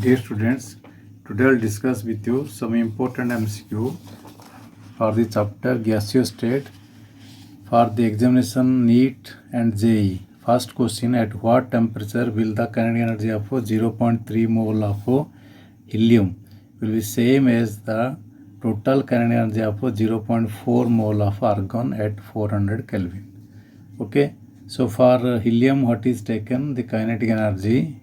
Dear students, today I'll discuss with you some important MCQ for the chapter gaseous state for the examination NEET and JEE. First question: at what temperature will the kinetic energy of 0.3 mole of helium will be same as the total kinetic energy of 0.4 mole of argon at 400 Kelvin? Okay, so for helium, what is taken? The kinetic energy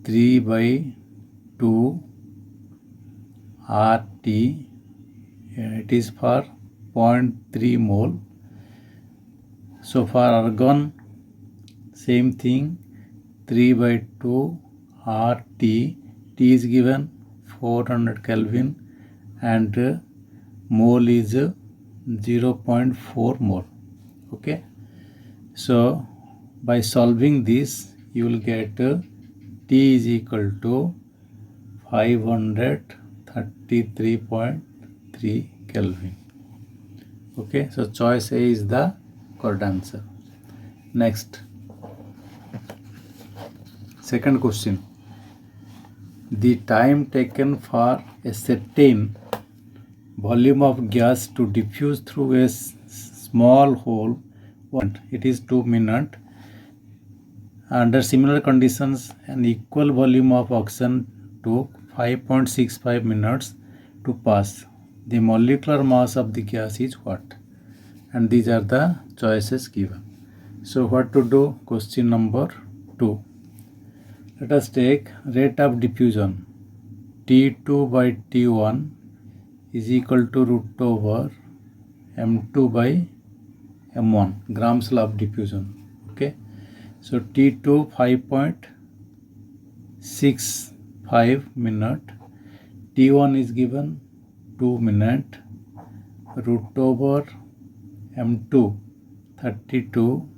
3 by 2 RT, it is for 0.3 mole. So for argon, same thing, 3 by 2 RT, T is given 400 Kelvin and mole is 0.4 mole. Okay, so by solving this, you will get T is equal to 533.3 Kelvin. Okay, so choice A is the correct answer. Next, second question. The time taken for a certain volume of gas to diffuse through a small hole, it is 2 minutes. Under similar conditions, an equal volume of oxygen took 5.65 minutes to pass. The molecular mass of the gas is what? And these are the choices given. So what to do? Question number 2. Let us take rate of diffusion. T2 by T1 is equal to root over M2 by M1, Gram's law of diffusion. Okay. So T2 5.65 minute, T1 is given 2 minute, root over M2 32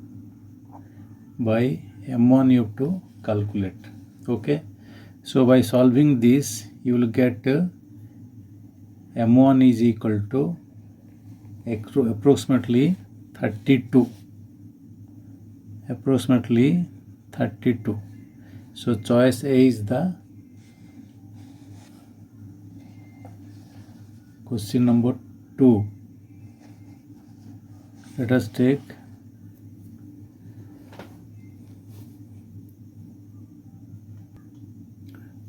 by M1 you have to calculate. Okay, so by solving this you will get M1 is equal to approximately 32. So choice A is the question number 2. Let us take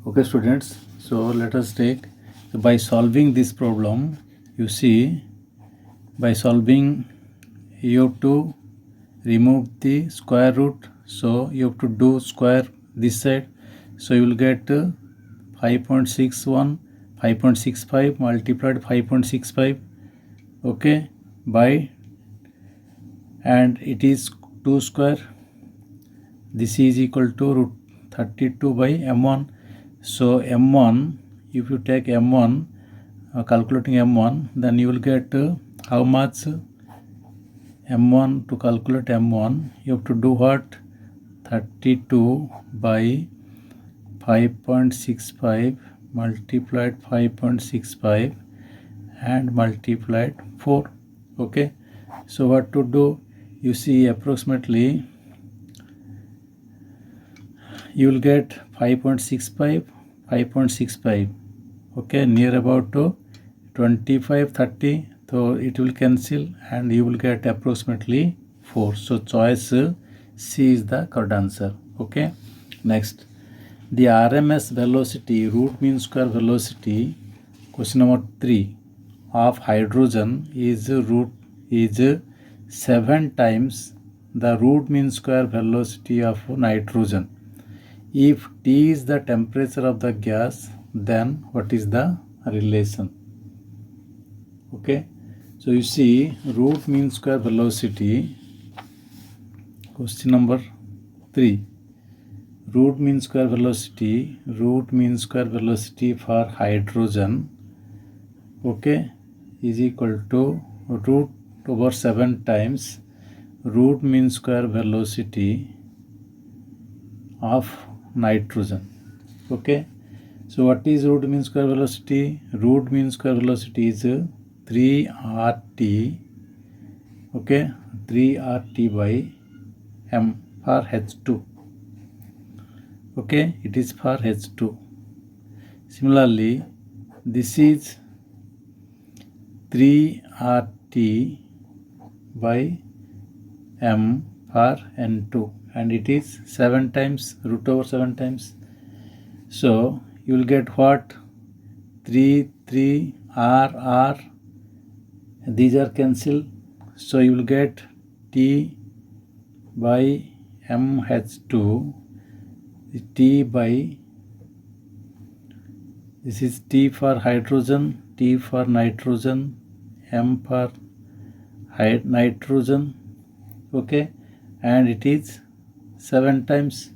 okay students, so let us take by solving this problem. You see, by solving you have to remove the square root, so you have to do square this side, so you will get 5.65 multiplied 5.65, okay, by, and it is 2 square, this is equal to root 32 by M1. So M1, if you take M1, calculating M1, then you will get how much? M1, to calculate M1, you have to do what? 32 by 5.65 multiplied 5.65 and multiplied 4. Okay, so what to do? You see, approximately you will get 5.65, okay, near about 25, 30. So it will cancel and you will get approximately 4. So choice C is the correct answer. Okay. Next, the RMS velocity, root mean square velocity, question number 3, of hydrogen is 7 times the root mean square velocity of nitrogen. If T is the temperature of the gas, then what is the relation? Okay, so you see, root mean square velocity, question number 3, root mean square velocity for hydrogen, okay, is equal to root over 7 times root mean square velocity of nitrogen. Okay, so what is root mean square velocity? Root mean square velocity is 3RT, okay, 3RT by M for H2. Okay, it is for H2. Similarly, this is 3RT by M for N2, and it is 7 times root over 7 times. So you will get what? 3 R, these are cancelled, so you will get T by MH2, T by, this is T for hydrogen, T for nitrogen, M for nitrogen, okay, and it is 7 times.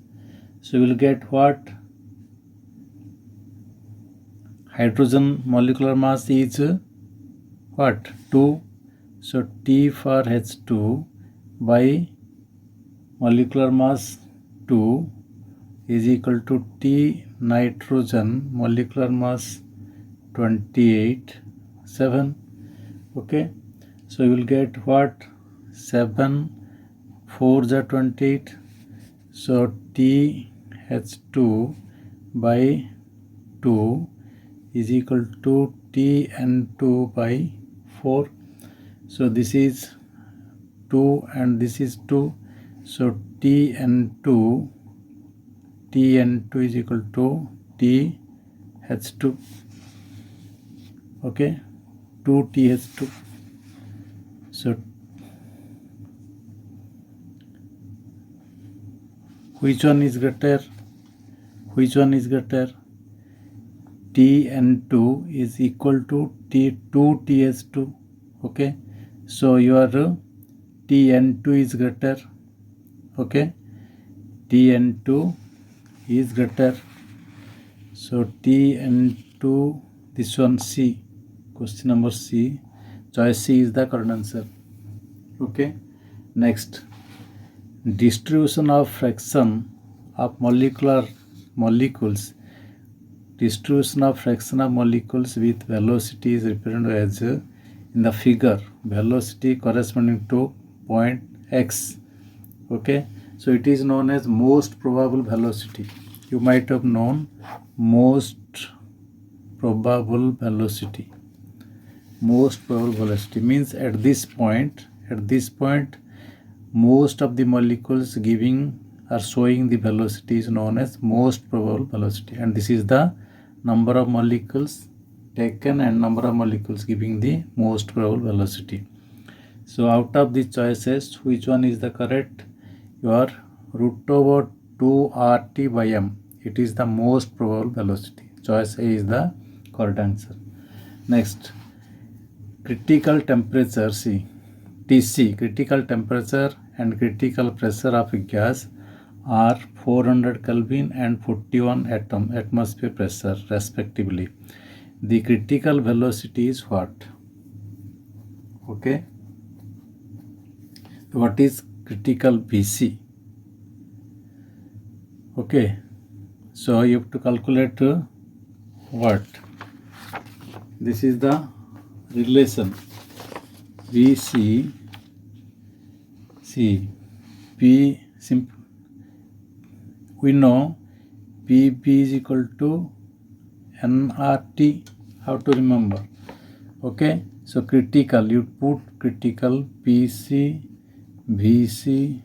So you will get what? Hydrogen molecular mass is what? 2. So T for H2 by molecular mass 2 is equal to T nitrogen molecular mass 28, 7. Okay, so you will get what? 7 4s are 28. So T H2 by 2 is equal to Tn2 by 4. So this is 2 and this is 2. So Tn2 is equal to TH2. Okay, 2TH2. So which one is greater? Which one is greater? Tn2 is equal to T2TH2. Okay, so your Tn2 is greater. Okay, Tn2 is greater. So Tn2, this one C, question number C, choice C is the correct answer. Okay, next, distribution of fraction of molecules. Distribution of fraction of molecules with velocity is represented as in the figure velocity corresponding to point X. Okay, so it is known as most probable velocity. You might have known most probable velocity. Most probable velocity means at this point most of the molecules giving or showing the velocity is known as most probable velocity, and this is the number of molecules taken and number of molecules giving the most probable velocity. So out of the choices, which one is the correct? Your root over 2RT by M, it is the most probable velocity. Choice A is the correct answer. Next, critical temperature C, TC, critical temperature and critical pressure of a gas are 400 Kelvin and 41 atmosphere pressure respectively. The critical velocity is what? Okay, what is critical VC? Okay, so you have to calculate what? This is the relation VC C P simple. We know PB is equal to nRT. How to remember? Okay, so critical, you put critical PC VC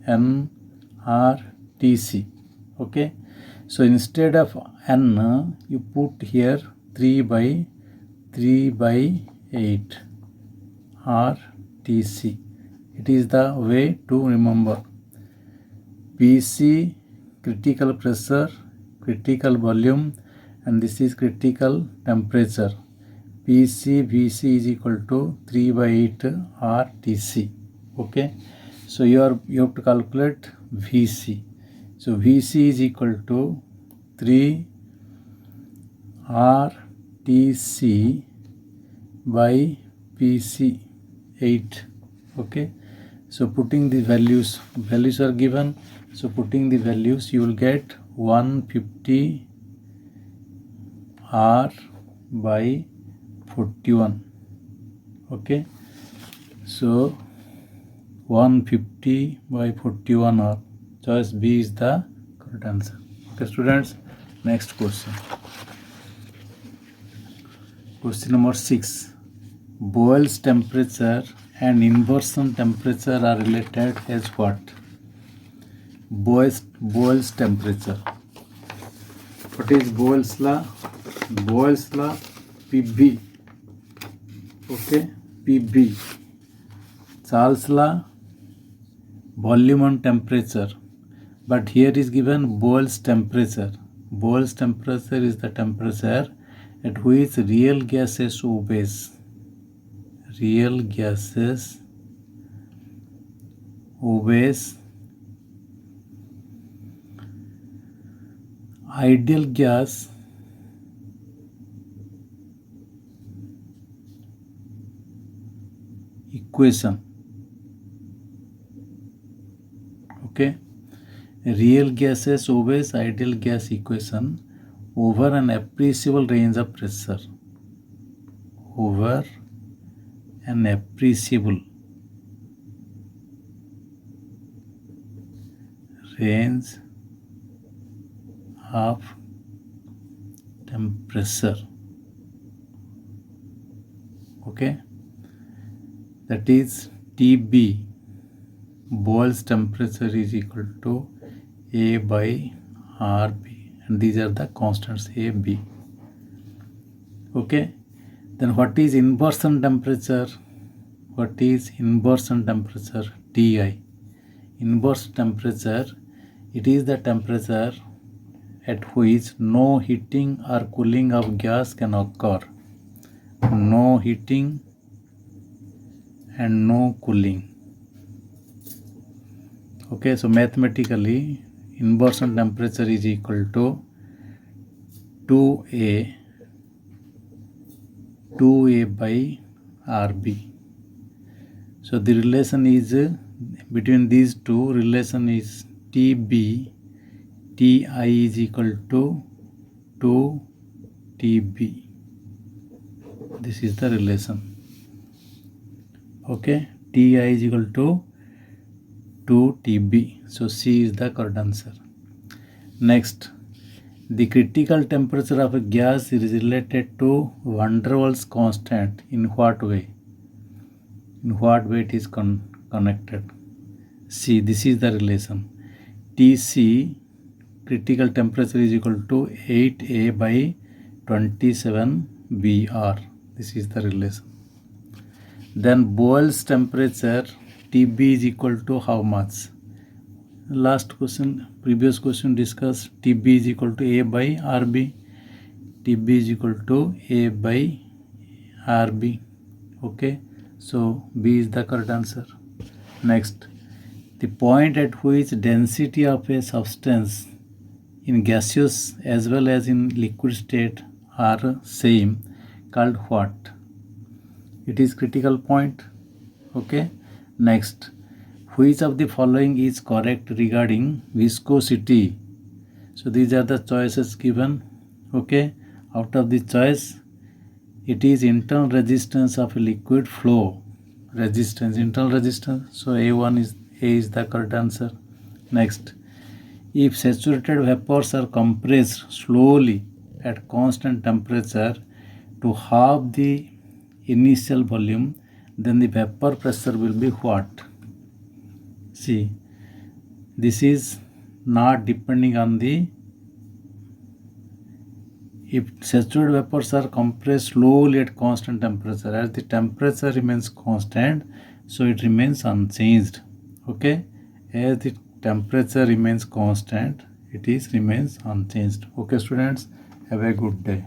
nRTC. Okay, so instead of n you put here 3 by 8 RTC. It is the way to remember. PC critical pressure, critical volume, and this is critical temperature. PC VC is equal to 3 by 8 RTC. Okay, so you have to calculate VC. So VC is equal to 3 RTC by PC 8. Okay, so putting the values are given, so putting the values you will get 150 R by 41. Okay, so 150 by 41 R. Choice B is the correct answer. Okay students, next question. Question number 6. Boyle's temperature and inversion temperature are related as what? Boyle's temperature. What is Boyle's law? Boyle's law, PV. Okay, PV. Charles' law, volume on temperature. But here is given Boyle's temperature. Boyle's temperature is the temperature at which real gases obeys. Real gases obeys ideal gas equation. Okay, real gases obeys ideal gas equation over an appreciable range of pressure. Over an appreciable range of temperature. Okay, that is TB. Boyle's temperature is equal to A by RB, and these are the constants A, B. Okay, then what is inversion temperature? What is inversion temperature? TI. Inverse temperature, it is the temperature at which no heating or cooling of gas can occur. No heating and no cooling. Okay, so mathematically inversion temperature is equal to 2A by RB. So the relation is between these two, relation is TB, TI is equal to 2TB. This is the relation. Okay, TI is equal to 2TB. So C is the correct answer. Next, the critical temperature of a gas is related to van der Waals constant. In what way? In what way it is connected? See, this is the relation. TC, critical temperature, is equal to 8A by 27 BR. This is the relation. Then Boyle's temperature, TB, is equal to how much? Last question, previous question discussed, TB is equal to A by RB. TB is equal to A by RB. Okay, so B is the correct answer. Next, the point at which density of a substance in gaseous as well as in liquid state are same, called what? It is critical point. Okay, next, which of the following is correct regarding viscosity? So these are the choices given. Okay, out of the choice, it is internal resistance of a liquid flow. Resistance, internal resistance. So A is the correct answer. Next, if saturated vapors are compressed slowly at constant temperature to halve the initial volume, then the vapor pressure will be what? See, this is not depending on the, if saturated vapors are compressed slowly at constant temperature, as the temperature remains constant, so it remains unchanged. Okay, as the temperature remains constant, it remains unchanged. Okay students, have a good day.